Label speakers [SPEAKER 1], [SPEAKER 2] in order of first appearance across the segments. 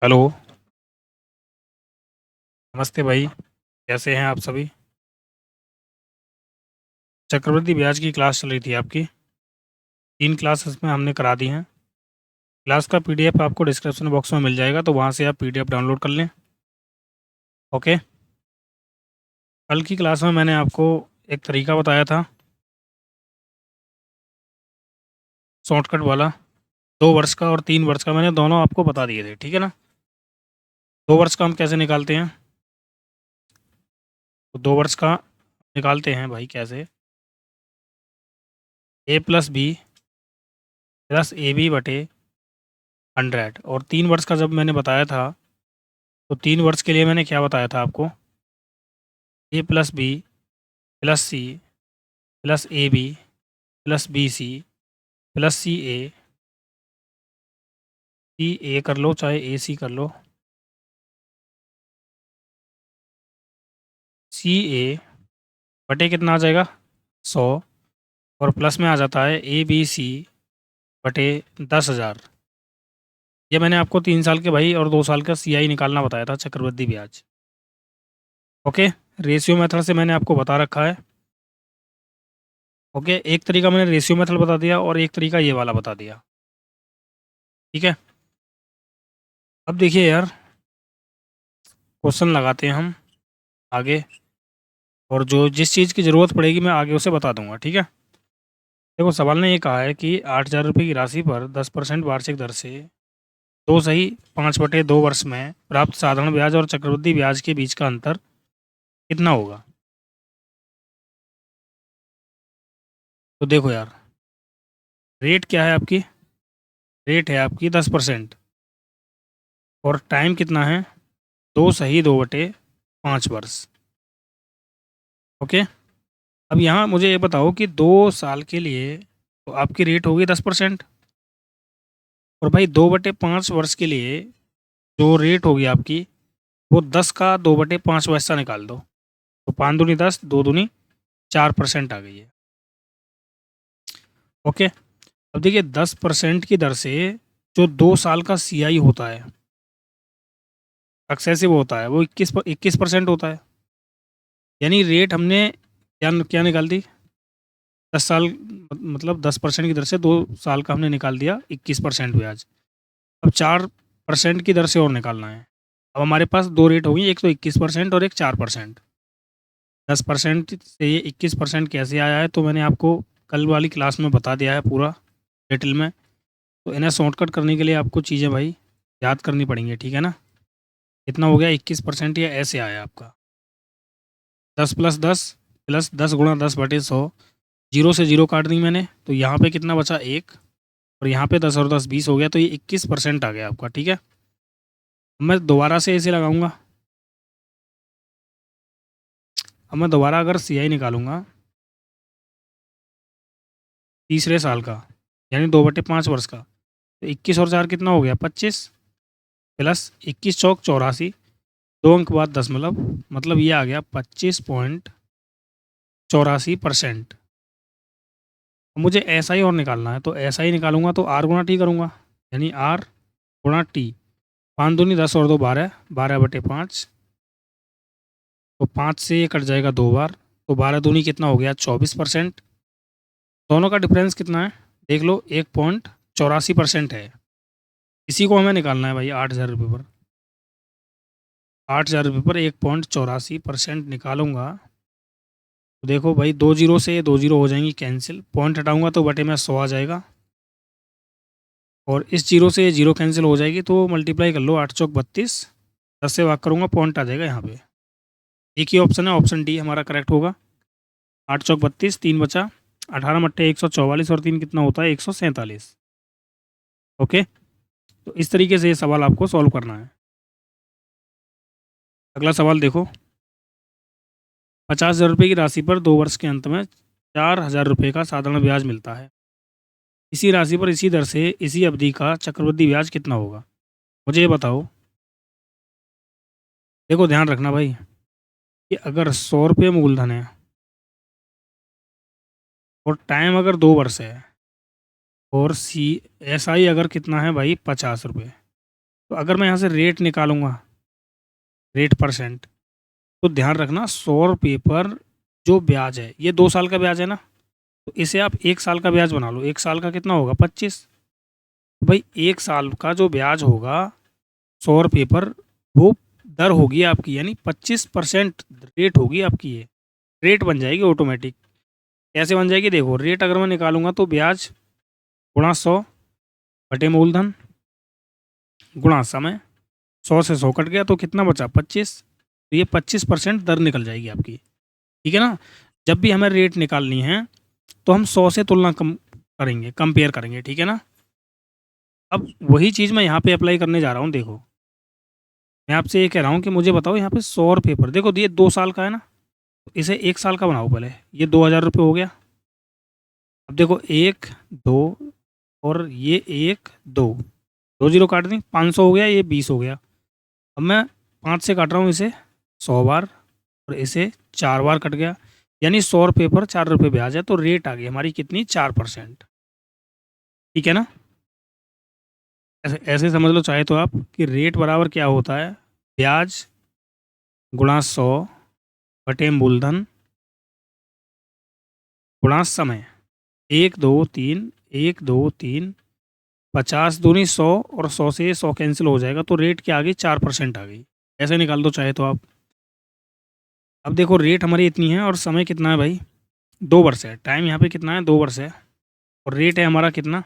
[SPEAKER 1] Hello. नमस्ते भाई। कैसे हैं आप सभी? चक्रवृद्धि ब्याज की क्लास चल रही थी आपकी। 3 क्लासेस में हमने करा दी हैं। क्लास का पीडीएफ आपको डिस्क्रिप्शन बॉक्स में मिल जाएगा, तो वहाँ से आप पीडीएफ डाउनलोड कर लें। ओके। कल की क्लास में मैंने आपको एक तरीका बताया था, शॉर्टकट वाला। 2 वर्ष का और 3 वर्ष का मैंने दोनों आपको बता दिए थे, ठीक है ना। 2 वर्ष का हम कैसे निकालते हैं? तो 2 वर्ष का निकालते हैं भाई कैसे। A+B+AB/100। और 3 वर्ष का जब मैंने बताया था, तो 3 वर्ष के लिए मैंने क्या बताया था आपको? A+B+C+AB+BC+CA। सी ए कर लो चाहे ए सी कर लो। CA/, कितना आ जाएगा? 100। और प्लस में आ जाता है ABC/10,000। ये मैंने आपको 3 साल के भाई और 2 साल का CI निकालना बताया था, चक्रवृद्धि ब्याज। ओके। रेशियो मेथड से मैंने आपको बता रखा है। ओके, एक तरीका मैंने रेशियो मेथड बता दिया और एक तरीका ये वाला बता दिया, ठीक है। अब देखिए यार, क्वेश्चन लगाते हैं हम आगे, और जो जिस चीज़ की ज़रूरत पड़ेगी मैं आगे उसे बता दूंगा, ठीक है। देखो, सवाल ने ये कहा है कि 8,000 रुपये की राशि पर 10% वार्षिक दर से 2/5 में प्राप्त साधारण ब्याज और चक्रवृद्धि ब्याज के बीच का अंतर कितना होगा? तो देखो यार, रेट क्या है आपकी? रेट है आपकी 10%। और टाइम कितना है? 2 + 2/5 वर्ष। ओके। अब यहाँ मुझे ये बताओ कि 2 साल के लिए तो आपकी रेट होगी 10%। और भाई 2/5 वर्ष के लिए जो रेट होगी आपकी, वो 10 का 2/5 वैसा निकाल दो। तो 5 दूनी 10, 2 दूनी 4% आ गई है। ओके। अब देखिए, 10% की दर से जो 2 साल का CI होता है, सक्सेसिव होता है, वो 21% होता है। यानी रेट हमने क्या क्या निकाल दी? 10 साल, मतलब 10% की दर से 2 साल का हमने निकाल दिया 21% ब्याज। अब 4% की दर से और निकालना है। अब हमारे पास दो रेट होगी, एक तो 21% और एक 4%। 10% से ये 21% कैसे आया है, तो मैंने आपको कल वाली क्लास में बता दिया है पूरा डिटेल में। तो इन्हें शॉर्टकट करने के लिए आपको चीज़ें भाई याद करनी पड़ेंगी, ठीक है ना। कितना हो गया 21%? या ऐसे आया आपका 10+10 प्लस 10 × 10/100। जीरो से जीरो काट दी मैंने, तो यहाँ पे कितना बचा? 1। और यहाँ पे 10 और 10 20 हो गया, तो ये 21% आ गया आपका, ठीक है। अब मैं दोबारा से ऐसे लगाऊंगा। अब मैं दोबारा अगर CI निकालूंगा तीसरे साल का, यानी 2/5 वर्ष का, तो 21 और 4 कितना हो गया? 25। प्लस 21 × 4 = 84। 2 अंक बाद 10 मतलब ये आ गया 25.84%। मुझे ऐसा ही और निकालना है, तो ऐसा ही निकालूंगा तो R×T करूँगा, यानी R×T। 5 दूनी 10 और 2 12, 12/5। तो 5 से ये कट जाएगा 2 बार, तो 12 दूनी कितना हो गया? 24%। दोनों का डिफरेंस कितना है देख लो, 1.84% है। इसी को हमें निकालना है भाई 8,000 रुपये पर। 8,000 रुपये पर 1.84% निकालूंगा, तो देखो भाई, 2 जीरो से 2 जीरो हो जाएंगी कैंसिल, पॉइंट हटाऊंगा तो बटे में 100 आ जाएगा। और इस जीरो से ये जीरो कैंसिल हो जाएगी, तो मल्टीप्लाई कर लो, 8 × 4 = 32। 10 से भाग करूँगा, पॉइंट आ जाएगा यहाँ पे। एक ही ऑप्शन है, ऑप्शन डी हमारा करेक्ट होगा। 8 × 4 = 32, 3 बचा। 18 × 144 और 3 कितना होता है? 147। ओके। तो इस तरीके से ये सवाल आपको सॉल्व करना है। अगला सवाल देखो। 50,000 रुपये की राशि पर 2 वर्ष के अंत में 4,000 रुपये का साधारण ब्याज मिलता है। इसी राशि पर इसी दर से इसी अवधि का चक्रवृद्धि ब्याज कितना होगा? मुझे ये बताओ। देखो, ध्यान रखना भाई, कि अगर 100 रुपये मूलधन है और टाइम अगर 2 वर्ष है, और SI अगर कितना है भाई? 50 रुपये, तो अगर मैं यहाँ से रेट निकालूंगा, रेट परसेंट, तो ध्यान रखना 100 रुपये पर जो ब्याज है ये 2 साल का ब्याज है ना, तो इसे आप 1 साल का ब्याज बना लो। 1 साल का कितना होगा 25। भाई 1 साल का जो ब्याज होगा 100 रुपये पर, वो दर होगी आपकी, यानी 25% रेट होगी आपकी, ये रेट बन जाएगी ऑटोमेटिक। कैसे बन जाएगी देखो, रेट अगर मैं निकालूंगा तो ब्याज गुणा 100 बटे मूलधन गुणा समय, 100 से 100 कट गया तो कितना बचा 25, तो ये 25% दर निकल जाएगी आपकी। ठीक है ना। जब भी हमें रेट निकालनी है तो हम 100 से तुलना कम करेंगे, कंपेयर करेंगे। ठीक है ना। अब वही चीज़ मैं यहाँ पे अप्लाई करने जा रहा हूँ। देखो मैं आपसे ये कह रहा हूँ कि मुझे बताओ यहाँ पे 100 रुपये पर, देखो ये 2 साल का है ना, तो इसे 1 साल का बनाओ पहले। ये 2000 रुपये हो गया। अब देखो 1 2 और ये 1 2, 2 जीरो काट दी, 500 हो गया, ये 20 हो गया। अब मैं 5 से काट रहा हूँ इसे 100 बार, और इसे 4 बार कट गया, यानी 100 रुपये पर 4 रुपये ब्याज है, तो रेट आ गई हमारी कितनी 4%। ठीक है ना। ऐसे ऐसे समझ लो चाहे तो आप कि रेट बराबर क्या होता है, ब्याज गुणा 100 बटे मूलधन गुणा समय। 1 2 3, 1 2 3, 50 दूनी 100, और 100 से 100 कैंसिल हो जाएगा, तो रेट क्या आ गई 4% आ गई। ऐसे निकाल दो चाहे तो आप। अब देखो रेट हमारी इतनी है और समय कितना है भाई 2 वर्ष है, टाइम यहाँ पे कितना है 2 वर्ष है, और रेट है हमारा कितना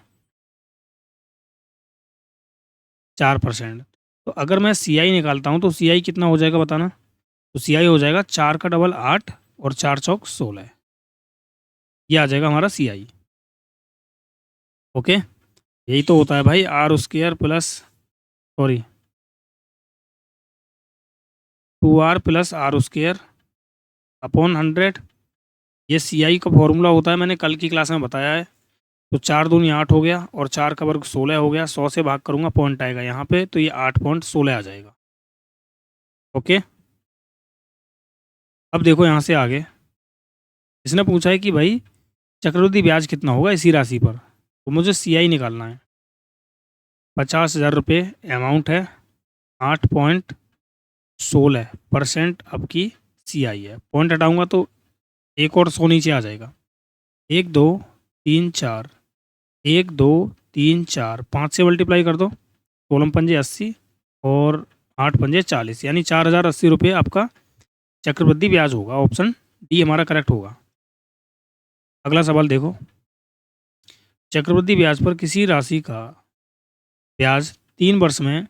[SPEAKER 1] 4%। तो अगर मैं सी आई निकालता हूँ तो सी आई कितना हो जाएगा बताना। तो सी आई हो जाएगा 4 का डबल 8 और 4 चौक 16, ये आ जाएगा हमारा सी आई। ओके, यही तो होता है भाई r square plus, sorry 2r plus r square upon 100। ये सी आई का फॉर्मूला होता है, मैंने कल की क्लास में बताया है। तो 4 दूनी 8 हो गया, और 4 का वर्ग 16 हो गया, 100 से भाग करूंगा पॉइंट आएगा यहाँ पे, तो ये 8.16 आ जाएगा। ओके, अब देखो यहाँ से आगे इसने पूछा है कि भाई चक्रवृद्धि ब्याज कितना होगा इसी राशि पर, तो मुझे सी आई निकालना है। 50,000 रुपये अमाउंट है, 8.16% आपकी सी आई है। पॉइंट हटाऊंगा तो एक और 100 नीचे आ जाएगा। 1 2 3 4, 1 2 3 4, 5 से मल्टीप्लाई कर दो, 16 पंजे 80 और 8 पंजे 40, यानी 4,080 रुपये आपका चक्रवृद्धि ब्याज होगा। ऑप्शन डी हमारा करेक्ट होगा। अगला सवाल देखो, चक्रवृद्धि ब्याज पर किसी राशि का ब्याज 3 वर्ष में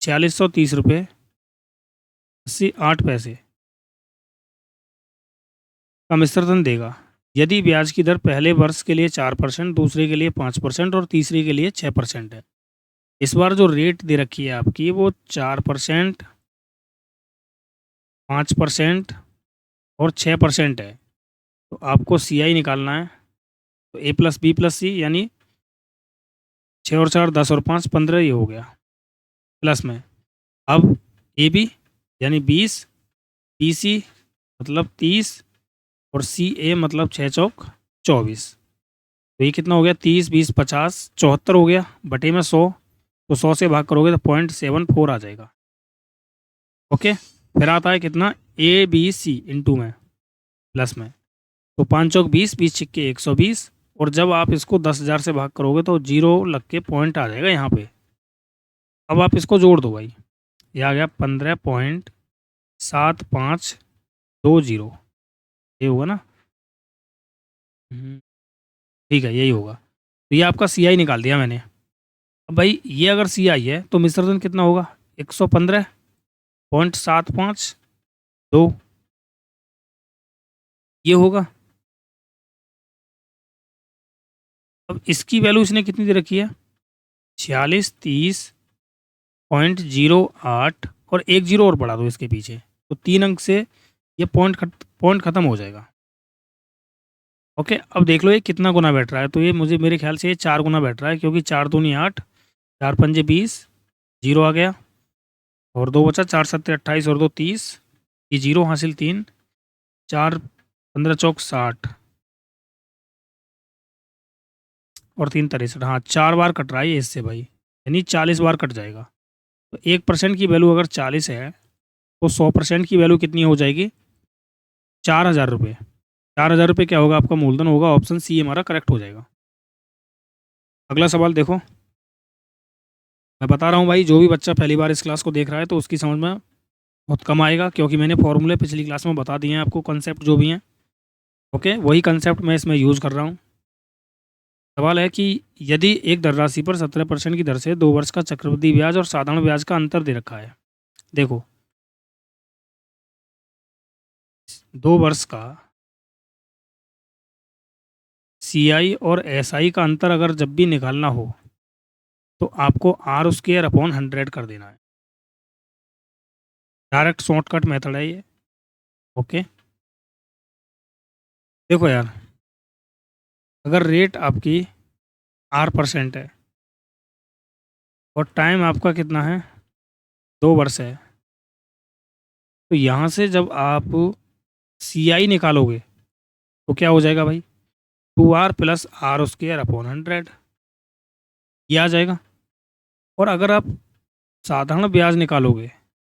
[SPEAKER 1] 4630 रुपये 88 का मिश्रधन देगा, यदि ब्याज की दर पहले वर्ष के लिए 4%, दूसरे के लिए 5% और तीसरे के लिए 6% है। इस बार जो रेट दे रखी है आपकी वो 4%, 5% और 6% है। तो आपको सी आई निकालना है, तो ए प्लस बी प्लस सी, यानी 6 और 4 10 और 5 15, ये हो गया प्लस में। अब ए बी यानी 20, बी सी मतलब 30, और सी ए मतलब 6 चौक 24। तो ये कितना हो गया 30 20 50 74 हो गया, बटे में 100, तो 100 से भाग करोगे तो 0.74 आ जाएगा। ओके, फिर आता है कितना ए बी सी इंटू में प्लस में, तो 5 चौक 20, 20 छिक्के 120, और जब आप इसको 10,000 से भाग करोगे तो जीरो लग के पॉइंट आ जाएगा यहाँ पे। अब आप इसको जोड़ दो भाई, ये आ गया 15.7520, ये होगा ना। ठीक है, यही होगा। तो ये आपका सी आई निकाल दिया मैंने। अब भाई ये अगर सी आई है तो मिश्रधन कितना होगा 115.752, ये होगा। अब इसकी वैल्यू इसने कितनी दे रखी है 46 30.08, और एक जीरो और बढ़ा दो इसके पीछे, तो 3 अंक से ये पॉइंट खत्म हो जाएगा। ओके, अब देख लो ये कितना गुना बैठ रहा है, तो ये मुझे मेरे ख्याल से ये 4 गुना बैठ रहा है, क्योंकि 4 दूनी 8, 4 पंजे 20, जीरो आ गया, और 2 बचा, 4 सत्ते 28 और 2 30, ये जीरो हासिल 3, 4 15 चौक 60 और 3 63, हाँ 4 बार कट रहा है ये इससे भाई, यानी 40 बार कट जाएगा। तो 1% की वैल्यू अगर 40 है तो 100% की वैल्यू कितनी हो जाएगी? 4,000 रुपये। 4,000 रुपये क्या होगा? आपका मूलधन होगा। ऑप्शन सी हमारा करेक्ट हो जाएगा। अगला सवाल देखो, मैं बता रहा हूँ भाई, जो भी बच्चा पहली बार इस क्लास को देख रहा है तो उसकी समझ में बहुत कम आएगा, क्योंकि मैंने फॉर्मूले पिछली क्लास में बता दिए हैं आपको, कंसेप्ट जो भी हैं। ओके, वही कंसेप्ट मैं इसमें यूज़ कर रहा हूँ। सवाल है कि यदि एक धनराशि पर 17% की दर से 2 वर्ष का चक्रवृद्धि ब्याज और साधारण ब्याज का अंतर दे रखा है। देखो, 2 वर्ष का CI और SI का अंतर अगर जब भी निकालना हो तो आपको R² अपॉन 100 कर देना है। डायरेक्ट शॉर्टकट मेथड है ये। ओके, देखो यार, अगर रेट आपकी R% है और टाइम आपका कितना है? 2 वर्ष है, तो यहाँ से जब आप CI निकालोगे तो क्या हो जाएगा भाई? 2R प्लस R² अपॉन 100, ये आ जाएगा। और अगर आप साधारण ब्याज निकालोगे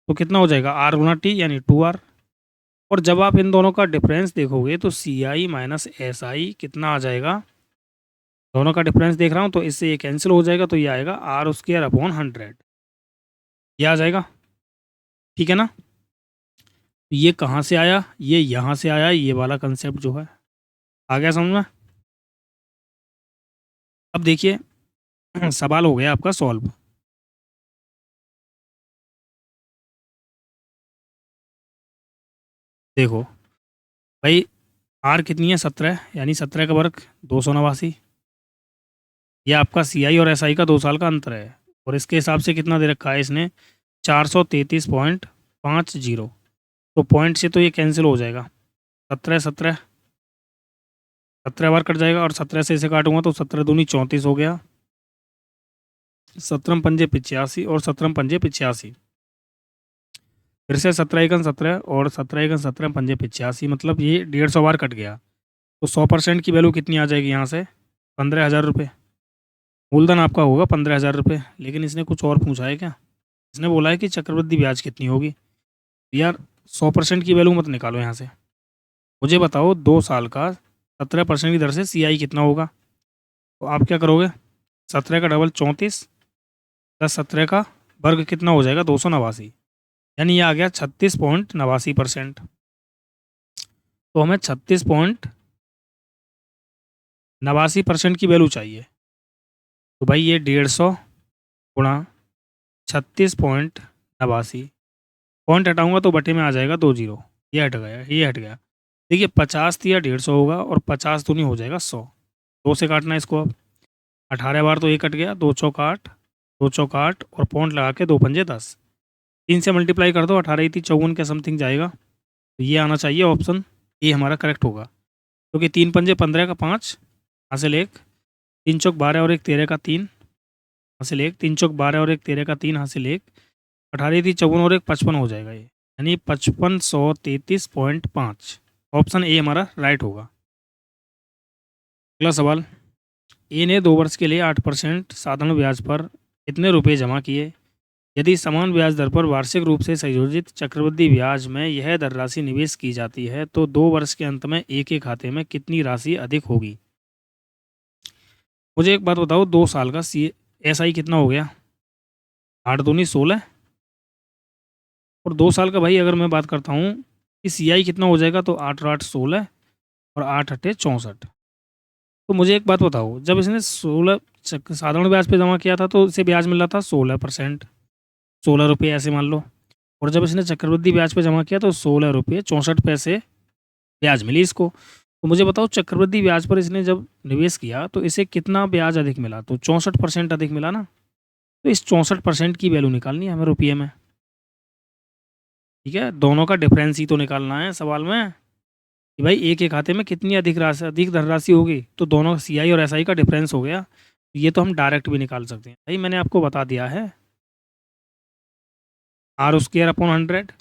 [SPEAKER 1] तो कितना हो जाएगा? R गुना T यानी 2R। और जब आप इन दोनों का डिफरेंस देखोगे तो CI माइनस SI कितना आ जाएगा? दोनों का डिफरेंस देख रहा हूँ तो इससे ये कैंसिल हो जाएगा, तो ये आएगा R² अपॉन 100, ये आ जाएगा। ठीक है ना? ये कहाँ से आया? ये यहाँ से आया, ये वाला कंसेप्ट जो है। आ गया समझ में? अब देखिए, सवाल हो गया आपका सॉल्व। देखो भाई, R कितनी है? 17, यानी 17 का वर्ग 289। यह आपका CI और SI का 2 साल का अंतर है, और इसके हिसाब से कितना दे रखा है इसने? 433.50। तो पॉइंट से तो ये कैंसिल हो जाएगा। 17 17 17 बार कट जाएगा, और 17 से इसे काटूंगा तो 17 दूनी 34 हो गया। 17 पंजे 85 और 17 पंजे 85। फिर से 17 एकन 17 और 17 एकन 17 पंजे 85, मतलब ये 150 बार कट गया। तो 100% की वैल्यू कितनी आ जाएगी यहाँ से? 15,000 रुपये। मूलधन आपका होगा 15,000 रुपये। लेकिन इसने कुछ और पूछा है क्या? इसने बोला है कि चक्रवृद्धि ब्याज कितनी होगी। यार 100% की वैल्यू मत निकालो यहाँ से, मुझे बताओ 2 साल का 17% की दर से CI कितना होगा। तो आप क्या करोगे? 17 का डबल 34 प्लस 17 का वर्ग कितना हो जाएगा? 289, यानी ये आ गया 36.89%। तो हमें 36.89% की वैल्यू चाहिए। तो भाई ये 150 गुणा 36.89, पॉइंट हटाऊंगा तो बटे में आ जाएगा 2 जीरो, ये हट गया, ये हट गया। देखिए 50 दिया 150 होगा, और 50 दूनी हो जाएगा 100। 2 से काटना है इसको अब। 18 बार तो ये कट गया, 2 चौक 8, 2 चौक 8 और पॉइंट लगा के 2 पंजे 10। 3 से मल्टीप्लाई कर दो, 18 3 54 के समथिंग जाएगा। तो ये आना चाहिए ऑप्शन ए हमारा करेक्ट होगा, क्योंकि 3 पंजे 15 का 5 हासिल 1, 3 चौक 12 और 1 13 का 3 हासिल 1, 3 चौक 12 और 1 13 का 3 हासिल 1, 18 3 54 और 1 55 हो जाएगा ये, यानी 5533.5। ऑप्शन ए हमारा राइट होगा। अगला सवाल, ए ने 2 वर्ष के लिए 8% साधारण ब्याज पर कितने रुपए जमा किए? यदि समान ब्याज दर पर वार्षिक रूप से संयोजित चक्रवृद्धि ब्याज में यह धनराशि निवेश की जाती है तो 2 वर्ष के अंत में ए के खाते में कितनी राशि अधिक होगी? मुझे एक बात बताओ, 2 साल का SI कितना हो गया? 8 दूनी 16, और 2 साल का भाई अगर मैं बात करता हूँ कि CI कितना हो जाएगा, तो 8 और 8 16 और 8 8 64। तो मुझे एक बात बताओ, जब इसने 16 साधारण ब्याज पे जमा किया था तो इसे ब्याज मिल रहा था 16%, 16 रुपये ऐसे मान लो। और जब इसने चक्रवृद्धि ब्याज पे जमा किया तो 16 रुपये 64 पैसे ब्याज मिली इसको। तो मुझे बताओ, चक्रवृद्धि ब्याज पर इसने जब निवेश किया तो इसे कितना ब्याज अधिक मिला? तो 64% अधिक मिला ना। तो इस 64% की वैल्यू निकालनी है हमें रुपये में। ठीक है, दोनों का डिफरेंस ही तो निकालना है सवाल में, कि भाई एक के खाते में कितनी अधिक राशि, अधिक धनराशि होगी। तो दोनों CI और SI का डिफरेंस हो गया। ये तो हम डायरेक्ट भी निकाल सकते हैं भाई, मैंने आपको बता दिया है। R² अपॉन 100,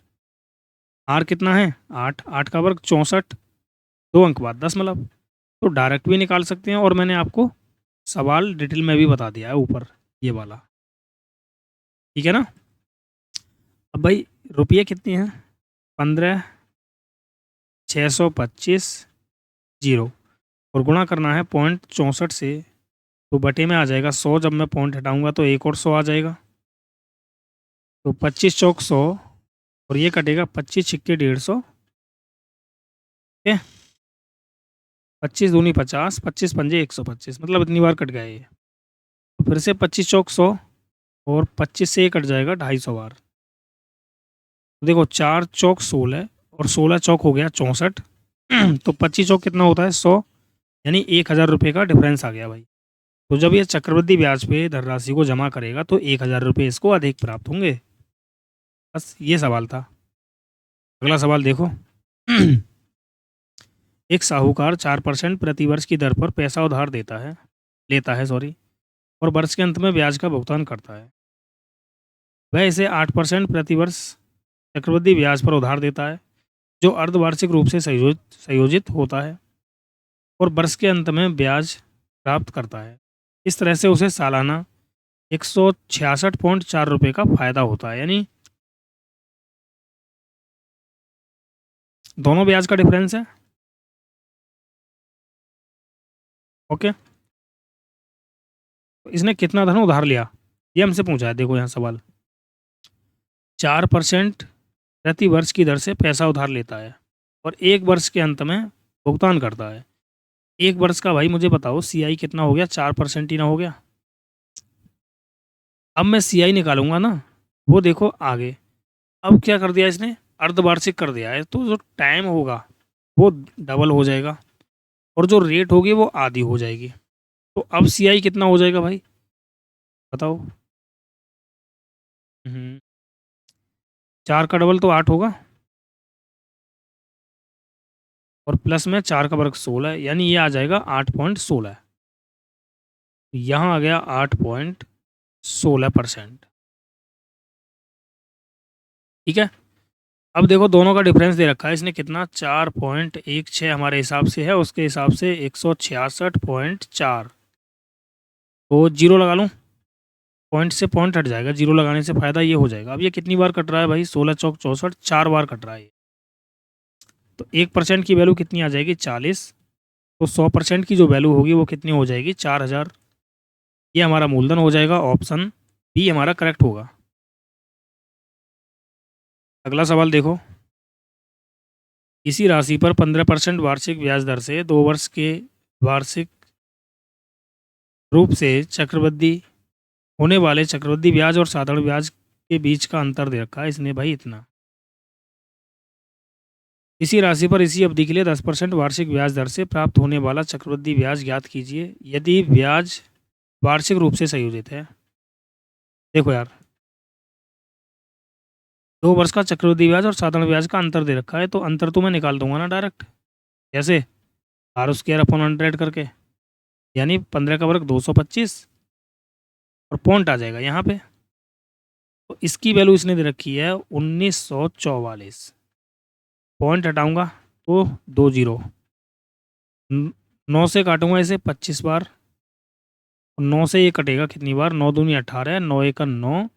[SPEAKER 1] R कितना है? 8, 8 का वर्ग 64, 2 अंक बाद 10 मतलब। तो डायरेक्ट भी निकाल सकते हैं, और मैंने आपको सवाल डिटेल में भी बता दिया है ऊपर, ये वाला। ठीक है ना? अब भाई रुपये कितनी हैं, 15,625 जीरो, और गुणा करना है 0.64 से, तो बटे में आ जाएगा 100। जब मैं पॉइंट हटाऊंगा तो एक और 100 आ जाएगा, तो 25 चौक 100, और ये कटेगा 25 छिक्के 150, ठीक है, 25 दूनी 50, 25 पंजे 125, मतलब इतनी बार कट गया ये। तो फिर से 25 चौक 100, और 25 से ये कट जाएगा 250 बार। तो देखो 4 चौक 16, और 16 चौक हो गया 64, तो 25 चौक कितना होता है 100, यानी 1,000 रुपये का डिफरेंस आ गया भाई। तो जब ये चक्रवृद्धि ब्याज पे धनराशि को जमा करेगा तो 1,000 रुपये इसको अधिक प्राप्त होंगे। बस ये सवाल था। अगला सवाल देखो। एक साहूकार 4% प्रति वर्ष की दर पर पैसा उधार लेता है और वर्ष के अंत में ब्याज का भुगतान करता है। वह इसे 8% प्रति वर्ष चक्रवृद्धि ब्याज पर उधार देता है, जो अर्धवार्षिक रूप से संयोजित होता है और वर्ष के अंत में ब्याज प्राप्त करता है। इस तरह से उसे सालाना 166.4 रुपये का फायदा होता है, यानी दोनों ब्याज का डिफरेंस है। ओके, तो इसने कितना धन उधार लिया ये हमसे पूछा है। देखो यहाँ सवाल, 4% प्रति वर्ष की दर से पैसा उधार लेता है और एक वर्ष के अंत में भुगतान करता है। एक वर्ष का भाई मुझे बताओ CI कितना हो गया, 4% ही ना हो गया। अब मैं CI निकालूंगा ना, वो देखो आगे, अब क्या कर दिया इसने, अर्धवार्षिक कर दिया है, तो जो टाइम होगा वो डबल हो जाएगा और जो रेट होगी वो आधी हो जाएगी। तो अब CI कितना हो जाएगा भाई बताओ। 4 का डबल तो 8 होगा, और प्लस में 4 का वर्ग 16, यानी ये आ जाएगा 8.16। यहाँ आ गया 8.16%। ठीक है, अब देखो दोनों का डिफरेंस दे रखा है इसने कितना, 4.16 हमारे हिसाब से है, उसके हिसाब से 166.4, तो जीरो लगा लूँ, पॉइंट से पॉइंट हट जाएगा, जीरो लगाने से फ़ायदा ये हो जाएगा। अब ये कितनी बार कट रहा है भाई, 16 चौक 64, 4 बार कट रहा है। तो 1% की वैल्यू कितनी आ जाएगी, 40, तो 100% की जो वैल्यू होगी वो कितनी हो जाएगी, 4,000। ये हमारा मूलधन हो जाएगा, ऑप्शन बी हमारा करेक्ट होगा। अगला सवाल देखो, इसी राशि पर 15% वार्षिक ब्याज दर से 2 वर्ष के वार्षिक रूप से चक्रवृद्धि होने वाले चक्रवृद्धि ब्याज और साधारण ब्याज के बीच का अंतर दे रखा है इसने भाई इतना। इसी राशि पर इसी अवधि के लिए 10% वार्षिक ब्याज दर से प्राप्त होने वाला चक्रवृद्धि ब्याज ज्ञात कीजिए यदि ब्याज वार्षिक रूप से संयोजित है। देखो यार, 2 वर्ष का चक्रवृद्धि ब्याज और साधारण ब्याज का अंतर दे रखा है, तो अंतर तो मैं निकाल दूंगा ना डायरेक्ट, कैसे, R² करके, यानी 15 का वर्ग 225, और पॉइंट आ जाएगा यहाँ पे। तो इसकी वैल्यू इसने दे रखी है 1944, पॉइंट हटाऊंगा तो 2 जीरो, 9 से काटूंगा इसे 25 बार, 9 से ये कटेगा कितनी बार, 9 दूनी 18, 9 एक 9,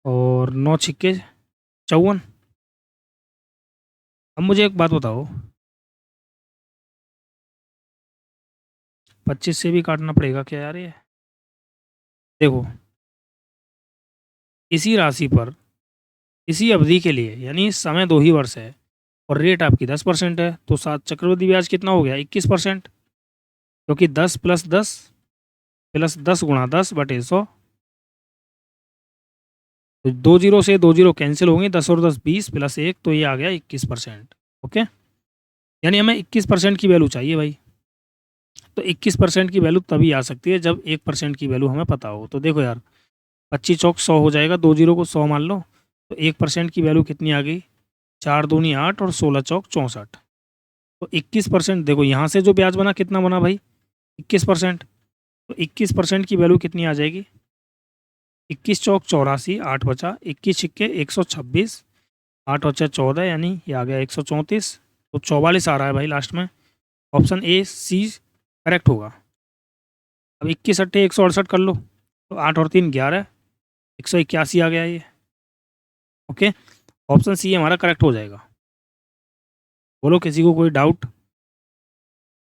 [SPEAKER 1] और 9 छिक्के 54। अब मुझे एक बात बताओ, 25 से भी काटना पड़ेगा क्या यार ये। देखो, इसी राशि पर इसी अवधि के लिए, यानी समय 2 ही वर्ष है और रेट आपकी 10% है, तो साथ चक्रवृद्धि ब्याज कितना हो गया, 21%, क्योंकि 10 + 10 + 10 × 10/100, तो 2 जीरो से 2 जीरो कैंसिल होंगे, 10 और 10 20 + 1, तो ये आ गया 21%। ओके, यानी हमें 21% की वैल्यू चाहिए भाई। तो 21% की वैल्यू तभी आ सकती है जब 1% की वैल्यू हमें पता हो। तो देखो यार, 25 चौक 100 हो जाएगा, 2 जीरो को 100 मान लो, तो 1% की वैल्यू कितनी आ गई, 4 दूनी 8 और 16 चौक 64, तो 21%। देखो यहाँ से जो ब्याज बना कितना बना भाई, 21%, तो 21% की वैल्यू कितनी आ जाएगी, 21 चौक 84, 8 बचा, 21 छिक्के 126, 8 बचा 14, यानी ये आ गया 134, तो 44 आ रहा है भाई लास्ट में, ऑप्शन A C करेक्ट होगा। अब 21 अट्ठे 168 कर लो, तो 8 और 3 11, 181 आ गया ये। ओके, ऑप्शन सी हमारा करेक्ट हो जाएगा। बोलो किसी को कोई डाउट?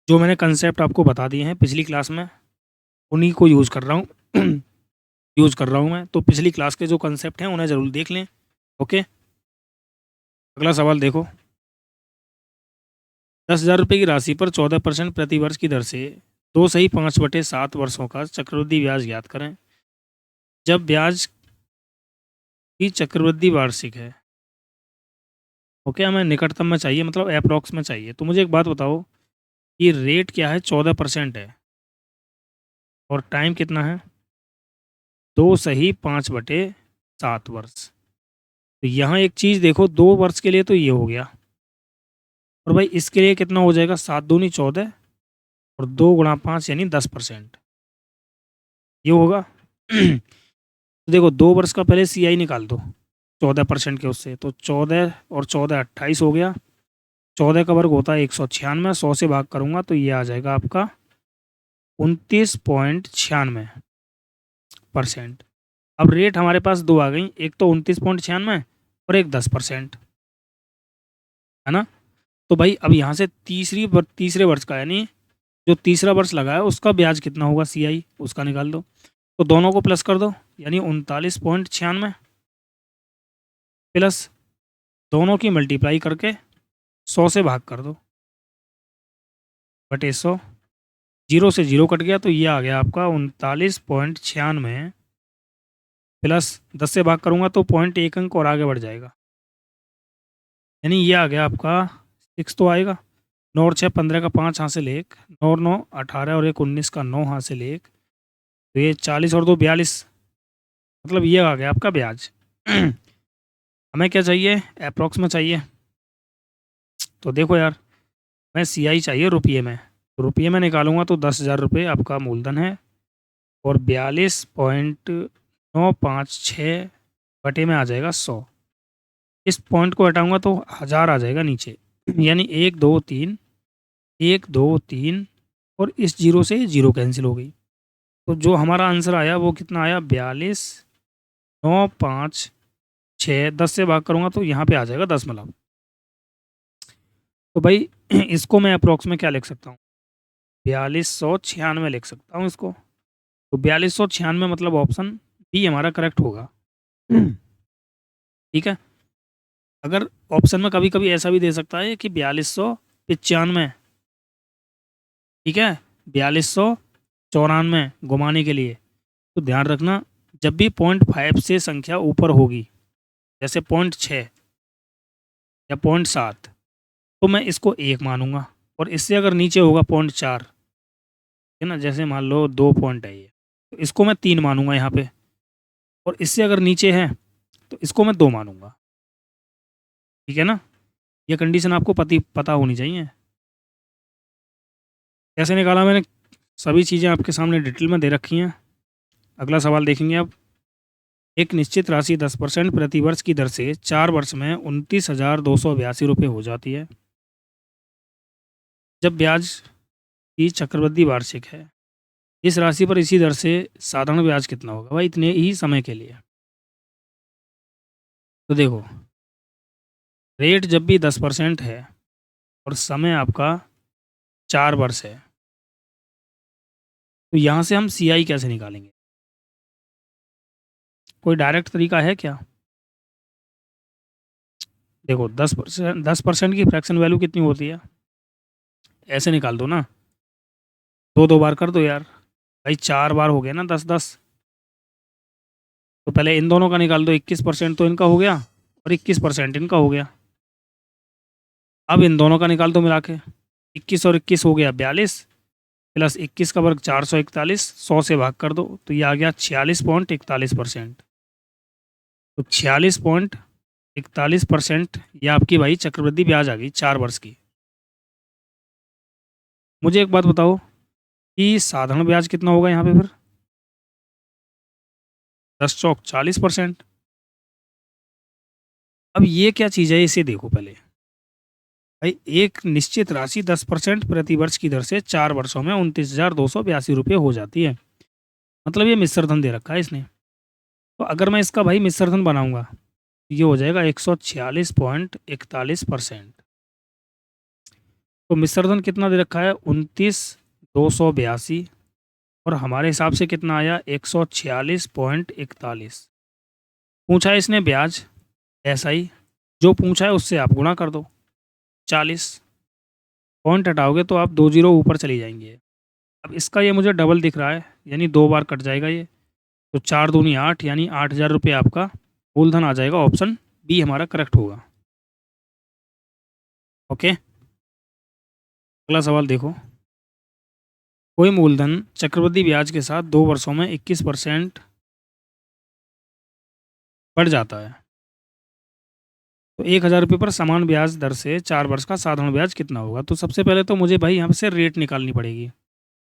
[SPEAKER 1] जो मैंने कंसेप्ट आपको बता दिए हैं पिछली क्लास में, उन्हीं को यूज़ कर रहा हूँ यूज़ कर रहा हूँ मैं। तो पिछली क्लास के जो कंसेप्ट हैं उन्हें ज़रूर देख लें। ओके, अगला सवाल देखो। 10,000 रुपये की राशि पर 14% प्रति वर्ष की दर से 2 सही 5/7 वर्षों का चक्रवृद्धि ब्याज ज्ञात करें। जब ब्याज की चक्रवृद्धि वार्षिक है, ओके, हमें निकटतम में चाहिए, मतलब अप्रॉक्स में चाहिए। तो मुझे एक बात बताओ, ये रेट क्या है? 14% है और टाइम कितना है? 2 सही 5/7 वर्ष। तो यहाँ एक चीज़ देखो, 2 वर्ष के लिए तो ये हो गया, और भाई इसके लिए कितना हो जाएगा? 7 दूनी 14 और 2 गुणा 5 यानी 10%, ये होगा। तो देखो 2 वर्ष का पहले CI निकाल दो 14% के उससे, तो 14 और 14 28 हो गया। 14 का वर्ग होता है 196, 100 से भाग करूंगा तो ये आ जाएगा आपका 29.96%। अब रेट हमारे पास दो आ गई, एक तो 29.96 और एक 10%, है ना। तो भाई अब यहाँ से तीसरे वर्ष का, यानी जो तीसरा वर्ष लगा है उसका ब्याज कितना होगा CI, उसका निकाल दो। तो दोनों को प्लस कर दो, यानी 39.96 प्लस दोनों की मल्टीप्लाई करके 100 से भाग कर दो बटे 100। 0 से 0 कट गया तो ये आ गया आपका 39.96 प्लस 10 से भाग करूंगा तो 0.1 अंक और आगे बढ़ जाएगा, यानी ये आ गया आपका 6 तो आएगा। 9 और 6 15 का 5 हासिल 1, 9 और 9 18 और 1 19 का 9 हासिल 1, तो ये 40 और 2 42, मतलब ये आ गया आपका ब्याज। हमें क्या चाहिए? अप्रॉक्स में चाहिए। तो देखो यार, मैं CI चाहिए रुपये में, तो रुपये में निकालूंगा तो 10,000 रुपये आपका मूलधन है और 42.956 बटे में आ जाएगा 100। इस पॉइंट को हटाऊंगा तो 1000 आ जाएगा नीचे, यानी 1 2 3 1 2 3 और इस जीरो से जीरो कैंसिल हो गई। तो जो हमारा आंसर आया वो कितना आया? 42.956, 10 से भाग करूंगा तो यहाँ पे आ जाएगा 10 मतलब। तो भाई इसको मैं अप्रोक्स में क्या लिख सकता हूँ? 4296 लिख सकता हूँ इसको। तो 4296 मतलब ऑप्शन बी हमारा करेक्ट होगा। ठीक है। अगर ऑप्शन में कभी कभी ऐसा भी दे सकता है कि 4295, ठीक है, 4294 घुमाने के लिए। तो ध्यान रखना, जब भी 0.5 से संख्या ऊपर होगी, जैसे 0.6 या 0.7, तो मैं इसको 1 मानूंगा, और इससे अगर नीचे होगा 0.4, है ना, जैसे मान लो 2 पॉइंट है ये, तो इसको मैं 3 मानूंगा यहाँ पे, और इससे अगर नीचे है तो इसको मैं 2 मानूंगा। ठीक है ना, ये कंडीशन आपको पता होनी चाहिए। कैसे निकाला मैंने, सभी चीज़ें आपके सामने डिटेल में दे रखी हैं। अगला सवाल देखेंगे अब। एक निश्चित राशि 10% प्रति वर्ष की दर से 4 वर्ष में 29,282 रुपये हो जाती है। जब ब्याज की चक्रवृद्धि वार्षिक है, इस राशि पर इसी दर से साधारण ब्याज कितना होगा? भाई इतने ही समय के लिए। तो देखो, रेट जब भी 10% है और समय आपका 4 वर्ष है, तो यहाँ से हम CI कैसे निकालेंगे? कोई डायरेक्ट तरीका है क्या? देखो 10% की फ्रैक्शन वैल्यू कितनी होती है? ऐसे निकाल दो ना, दो बार कर दो यार। भाई 4 बार हो गया ना 10 10। तो पहले इन दोनों का निकाल दो, 21% तो इनका हो गया और 21% इनका हो गया। अब इन दोनों का निकाल दो मिला के, 21 और 21 हो गया 42, प्लस 21 का वर्ग 441, 100 से भाग कर दो तो ये आ गया 46.41%। तो 46.41% ये आपकी भाई चक्रवृद्धि ब्याज आ गई 4 वर्ष की। मुझे एक बात बताओ कि साधारण ब्याज कितना होगा यहाँ पे फिर? 10 चौक 40%। अब ये क्या चीज़ है, इसे देखो पहले। भाई एक निश्चित राशि 10% प्रति वर्ष की दर से 4 वर्षों में 29,282 रुपये हो जाती है, मतलब ये मिश्र धन दे रखा है इसने। तो अगर मैं इसका भाई मिश्र धन बनाऊंगा, ये हो जाएगा 146.41%। तो मिश्र धन कितना दे रखा है, 29,282, और हमारे हिसाब से कितना आया, 146.41। पूछा है इसने ब्याज, ऐसा ही जो पूछा है उससे आप गुणा कर दो 40, पॉइंट हटाओगे तो आप 2 जीरो ऊपर चली जाएंगे। अब इसका ये मुझे डबल दिख रहा है, यानी 2 बार कट जाएगा ये, तो 4 दूनी 8, यानी 8,000 रुपये आपका मूलधन आ जाएगा। ऑप्शन बी हमारा करेक्ट होगा। ओके, अगला सवाल देखो। कोई मूलधन चक्रवृद्धि ब्याज के साथ 2 वर्षों में 21% बढ़ जाता है, तो 1,000 रुपये पर समान ब्याज दर से 4 वर्ष का साधारण ब्याज कितना होगा। तो सबसे पहले तो मुझे भाई यहाँ से रेट निकालनी पड़ेगी।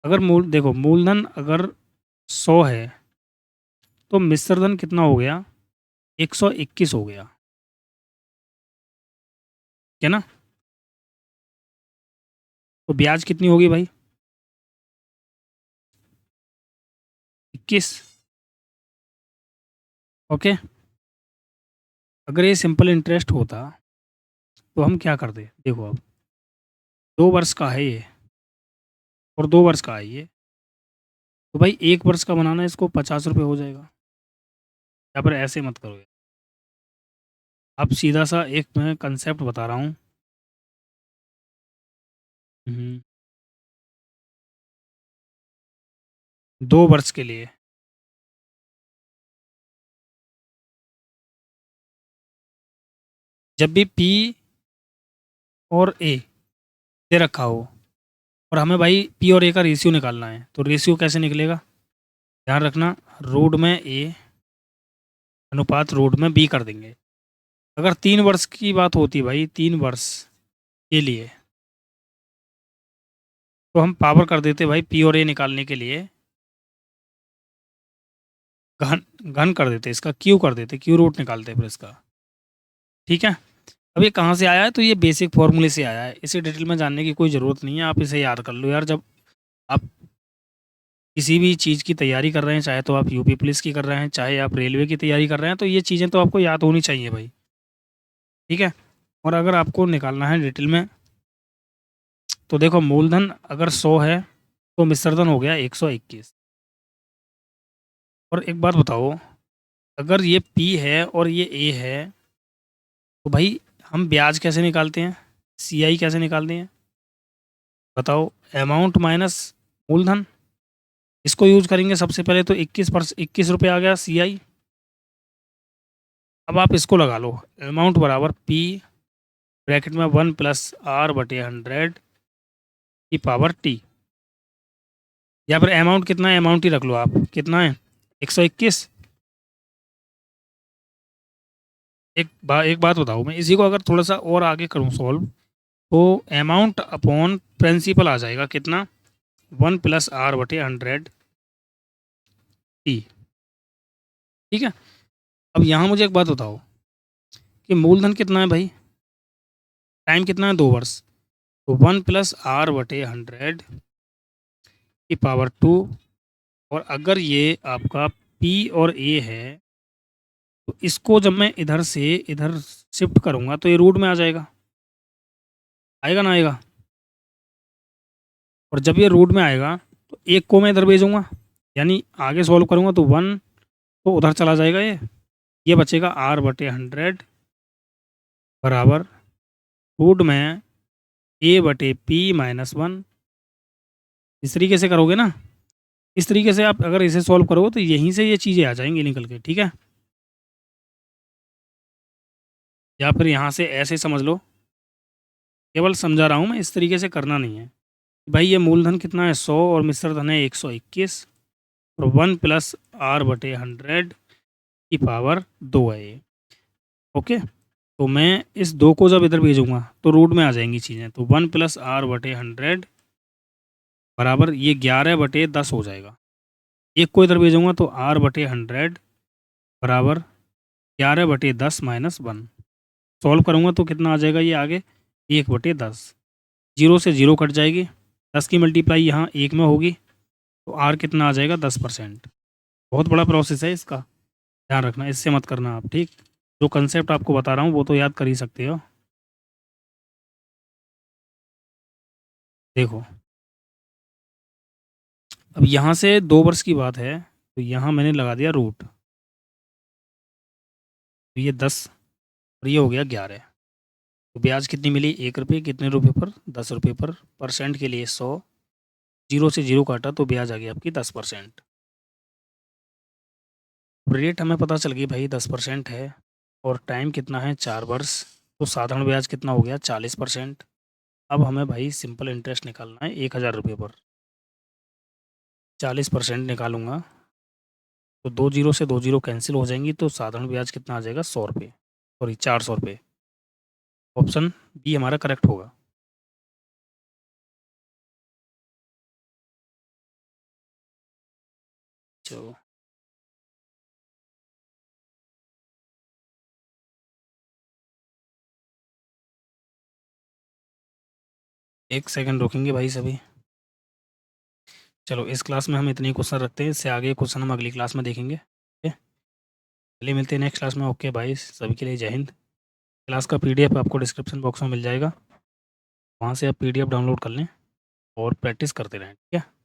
[SPEAKER 1] अगर देखो मूलधन अगर 100 है तो मिश्र धन कितना हो गया, 121 हो गया, है ना। तो ब्याज कितनी होगी भाई, 21। ओके, अगर ये सिंपल इंटरेस्ट होता तो हम क्या करते, देखो अब 2 वर्ष का है ये और 2 वर्ष का है ये, तो भाई 1 वर्ष का बनाना है इसको 50 रुपये हो जाएगा। यहाँ पर ऐसे मत करो, अब सीधा सा एक मैं कंसेप्ट बता रहा हूँ। 2 वर्ष के लिए जब भी पी और ए दे रखा हो और हमें भाई पी और ए का रेशियो निकालना है, तो रेशियो कैसे निकलेगा, ध्यान रखना, रूट में ए अनुपात रूट में बी कर देंगे। अगर 3 वर्ष की बात होती भाई, 3 वर्ष के लिए, तो हम पावर कर देते भाई पी और ए निकालने के लिए घन घन कर देते, इसका क्यू कर देते, क्यू रूट निकालते फिर इसका। ठीक है, अब ये कहाँ से आया है, तो ये बेसिक फॉर्मूले से आया है, इसे डिटेल में जानने की कोई ज़रूरत नहीं है, आप इसे याद कर लो यार। जब आप किसी भी चीज़ की तैयारी कर रहे हैं, चाहे तो आप यूपी पुलिस की कर रहे हैं, चाहे आप रेलवे की तैयारी कर रहे हैं, तो ये चीज़ें तो आपको याद होनी चाहिए भाई। ठीक है, और अगर आपको निकालना है डिटेल में, तो देखो मूलधन अगर 100 है तो मिश्रधन हो गया 121। और एक बात बताओ, अगर ये पी है और ये ए है, तो भाई हम ब्याज कैसे निकालते हैं, सी आई कैसे निकालते हैं बताओ, अमाउंट माइनस मूलधन, इसको यूज करेंगे सबसे पहले। तो 21 रुपये आ गया सी आई। अब आप इसको लगा लो, अमाउंट बराबर पी ब्रैकेट में 1+R/100 की पावर टी, या फिर अमाउंट कितना है, अमाउंट ही रख लो आप, कितना है 121। एक बात बताओ, मैं इसी को अगर थोड़ा सा और आगे करूँ सॉल्व, तो अमाउंट अपॉन प्रिंसिपल आ जाएगा कितना, 1+R/100 टी। ठीक है, अब यहाँ मुझे एक बात बताओ कि मूलधन कितना है भाई, टाइम कितना है, 2 वर्ष, तो 1+R/100 की पावर 2। और अगर ये आपका पी और ए है, तो इसको जब मैं इधर से इधर शिफ्ट करूँगा तो ये रूट में आ जाएगा, आएगा ना आएगा। और जब ये रूट में आएगा तो एक को मैं इधर भेजूँगा, यानी आगे सॉल्व करूँगा तो 1 तो उधर चला जाएगा, ये बचेगा R/100 बराबर रूट में A/P-1। इस तरीके से करोगे ना, इस तरीके से आप अगर इसे सॉल्व करोगे तो यहीं से ये चीज़ें आ जाएंगी निकल के। ठीक है, या फिर यहाँ से ऐसे समझ लो, केवल समझा रहा हूँ मैं, इस तरीके से करना नहीं है। भाई ये मूलधन कितना है 100 और मिश्र धन है 121, और 1+R/100 की पावर 2 है ये। ओके, तो मैं इस 2 को जब इधर भेजूंगा तो रूट में आ जाएंगी चीज़ें, तो 1+R/100 बराबर ये 11/10 हो जाएगा। एक को इधर भेजूंगा तो R/100 बराबर 11/10 - 1। सॉल्व करूँगा तो कितना आ जाएगा ये आगे, 1/10, जीरो से जीरो कट जाएगी, 10 की मल्टीप्लाई यहाँ 1 में होगी, तो R कितना आ जाएगा 10%। बहुत बड़ा प्रोसेस है इसका, ध्यान रखना, इससे मत करना आप, ठीक। जो कंसेप्ट आपको बता रहा हूँ वो तो याद कर ही सकते हो। देखो, अब यहाँ से 2 वर्ष की बात है, तो यहाँ मैंने लगा दिया रूट, तो ये 10 और ये हो गया 11। तो ब्याज कितनी मिली? 1 रुपये, कितने रुपए पर? 10 रुपये पर। परसेंट के लिए 100, जीरो से जीरो काटा तो ब्याज आ गई आपकी 10%। रेट हमें पता चल गई भाई 10% है, और टाइम कितना है? 4 वर्ष। तो साधारण ब्याज कितना हो गया? 40%। अब हमें भाई सिंपल इंटरेस्ट निकालना है 1,000 रुपये पर। 40% निकालूंगा तो 2 जीरो से 2 जीरो कैंसिल हो जाएंगी, तो साधारण ब्याज कितना आ जाएगा? 100 रुपये, सॉरी 400 रुपये। ऑप्शन बी हमारा करेक्ट होगा। चलो, एक सेकंड रुकेंगे भाई सभी। चलो, इस क्लास में हम इतने ही क्वेश्चन रखते हैं, इससे आगे क्वेश्चन हम अगली क्लास में देखेंगे, ठीक है। चलिए मिलते हैं नेक्स्ट क्लास में। ओके भाई, सभी के लिए जय हिंद। क्लास का पीडीएफ आपको डिस्क्रिप्शन बॉक्स में मिल जाएगा, वहाँ से आप पीडीएफ डाउनलोड कर लें और प्रैक्टिस करते रहें, ठीक है।